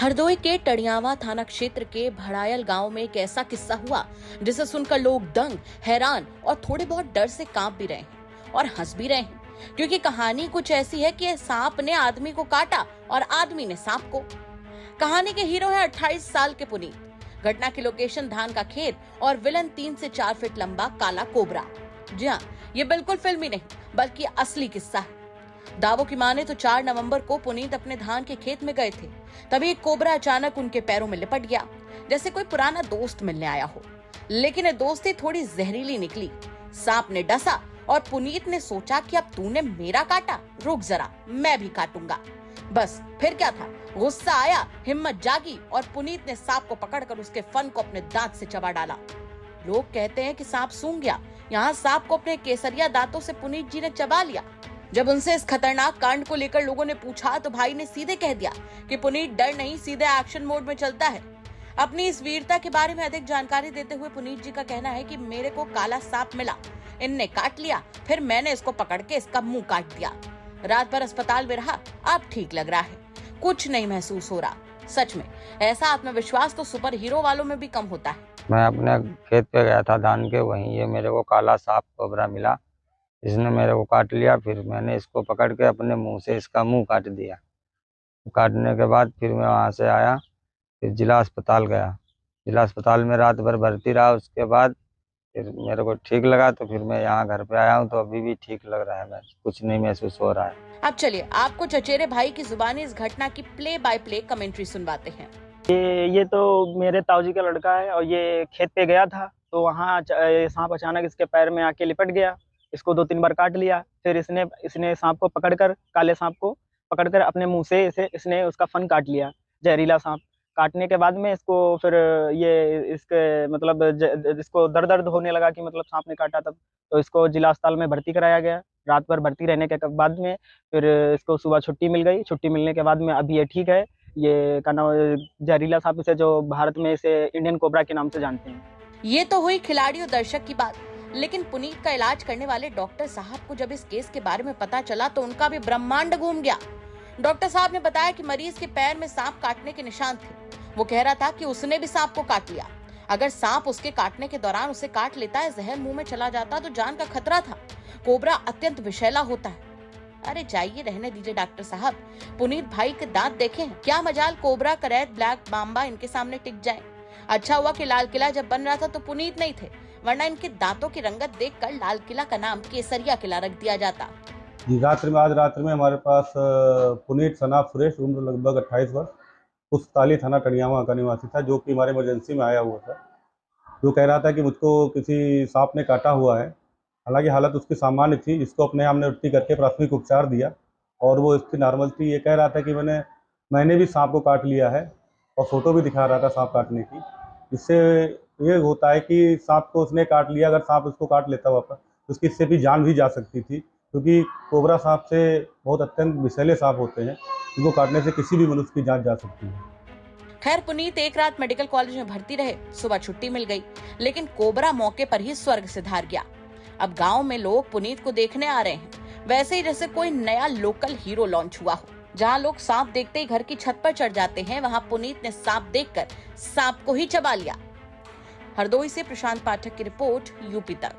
हरदोई के टड़ियावा थाना क्षेत्र के भड़ायल गांव में एक ऐसा किस्सा हुआ जिसे सुनकर लोग दंग, हैरान और थोड़े बहुत डर से कांप भी रहे हैं और हंस भी रहे हैं, क्योंकि कहानी कुछ ऐसी है कि सांप ने आदमी को काटा और आदमी ने सांप को। कहानी के हीरो है 28 साल के पुनीत। घटना की लोकेशन धान का खेत और विलन 3 से 4 फीट लंबा काला कोबरा। जी हाँ, ये बिल्कुल फिल्मी नहीं बल्कि असली किस्सा है। दावों की माने तो 4 नवंबर को पुनीत अपने धान के खेत में गए थे, तभी एक कोबरा अचानक उनके पैरों में लिपट गया, जैसे कोई पुराना दोस्त मिलने आया हो। लेकिन ये दोस्ती थोड़ी जहरीली निकली। सांप ने डसा और पुनीत ने सोचा कि अब तूने मेरा काटा, रुक जरा मैं भी काटूंगा। बस फिर क्या था, गुस्सा आया, हिम्मत जागी और पुनीत ने सांप को पकड़कर उसके फन को अपने दांत से चबा डाला। लोग कहते हैं कि सांप सूंघ गया, यहाँ सांप को अपने केसरिया दांतों से पुनीत जी ने चबा लिया। जब उनसे इस खतरनाक कांड को लेकर लोगों ने पूछा तो भाई ने सीधे कह दिया कि पुनीत डर नहीं, सीधे एक्शन मोड में चलता है। अपनी इस वीरता के बारे में अधिक जानकारी देते हुए पुनीत जी का कहना है कि मेरे को काला सांप मिला, इनने काट लिया, फिर मैंने इसको पकड़ के इसका मुंह काट दिया। रात भर अस्पताल में रहा, अब ठीक लग रहा है, कुछ नहीं महसूस हो रहा। सच में ऐसा आत्मविश्वास तो सुपर हीरो वालों में भी कम होता है। मैं अपने खेत पे गया था धान के, वहीं ये मेरे को काला सांप कोबरा मिला। इसने मेरे को काट लिया, फिर मैंने इसको पकड़ के अपने मुंह से इसका मुंह काट दिया। काटने के बाद फिर मैं वहाँ से आया, फिर जिला अस्पताल गया। जिला अस्पताल में रात भर भर्ती रहा। उसके बाद फिर मेरे को ठीक लगा तो फिर मैं यहाँ घर पे आया हूँ, तो अभी भी ठीक लग रहा है, मैं कुछ नहीं महसूस हो रहा है। अब चलिए आपको चचेरे भाई की जुबानी इस घटना की प्ले बाय प्ले कमेंट्री सुनवाते हैं। ये तो मेरे ताऊजी का लड़का है और ये खेत पे गया था, तो वहाँ सांप अचानक इसके पैर में आके लिपट गया। इसको 2-3 बार काट लिया। फिर इसने सांप को पकड़कर, काले सांप को पकड़कर अपने मुंह से इसने उसका फन काट लिया, जहरीला सांप। काटने के बाद में इसको फिर इसके मतलब इसको दर्द होने लगा कि मतलब सांप ने काटा तब, तो इसको जिला अस्पताल में भर्ती कराया गया। रात भर भर्ती रहने के बाद में फिर इसको सुबह छुट्टी मिल गई। छुट्टी मिलने के बाद में अभी ये ठीक है। ये का नाम जहरीला सांप से, जो भारत में इसे इंडियन कोबरा के नाम से जानते हैं। ये तो हुई खिलाड़ी और दर्शक की बात, लेकिन पुनीत का इलाज करने वाले डॉक्टर साहब को जब इस केस के बारे में पता चला तो उनका भी ब्रह्मांड घूम गया। डॉक्टर साहब ने बताया कि मरीज के पैर में सांप काटने के निशान थे। वो कह रहा था कि उसने भी सांप को काट लिया। अगर सांप उसके काटने के दौरान उसे काट लेता है, जहर मुंह में चला जाता तो जान का खतरा था। कोबरा अत्यंत विषैला होता है। अरे जाइए, रहने दीजिए डॉक्टर साहब, पुनीत भाई के दांत देखें, क्या मजाल कोबरा, करैत, ब्लैक मांबा इनके सामने टिक जाए। अच्छा हुआ कि लाल किला जब बन रहा था तो पुनीत नहीं थे, वरना इनके दांतों की रंगत देखकर लाल किला का नाम केसरिया किला रख दिया जाता। आज रात्रि में हमारे पास पुनीत सनाफ सुरेश, उम्र लगभग 28 वर्ष, पुस्तकाली थाना टड़ियावा का निवासी था, जो कि हमारे इमरजेंसी में आया हुआ था। जो कह रहा था कि मुझको किसी सांप ने काटा हुआ है। हालांकि हालत उसकी सामान्य थी। इसको अपने हमने उल्टी करके प्राथमिक उपचार दिया और वो इसकी नॉर्मल थी। ये कह रहा था कि मैंने भी सांप को काट लिया है और फोटो भी दिखा रहा था सांप काटने की। इससे ये होता है कि सांप को उसने काट लिया, अगर सांप उसको काट लेता वापस तो उसकी इससे भी जान भी जा सकती थी, क्योंकि कोबरा सांप से बहुत अत्यंत विषैले सांप होते हैं, जिनको काटने से किसी भी मनुष्य की जान जा सकती है। खैर, पुनीत एक रात मेडिकल कॉलेज में भर्ती रहे, सुबह छुट्टी मिल गई, लेकिन कोबरा मौके पर ही स्वर्ग से धार गया। अब गांव में लोग पुनीत को देखने आ रहे हैं, वैसे ही जैसे कोई नया लोकल हीरो लॉन्च हुआ हो। जहां लोग सांप देखते ही घर की छत पर चढ़ जाते हैं, वहां पुनीत ने सांप देखकर सांप को ही चबा लिया। हरदोई से प्रशांत पाठक की रिपोर्ट, यूपी तक।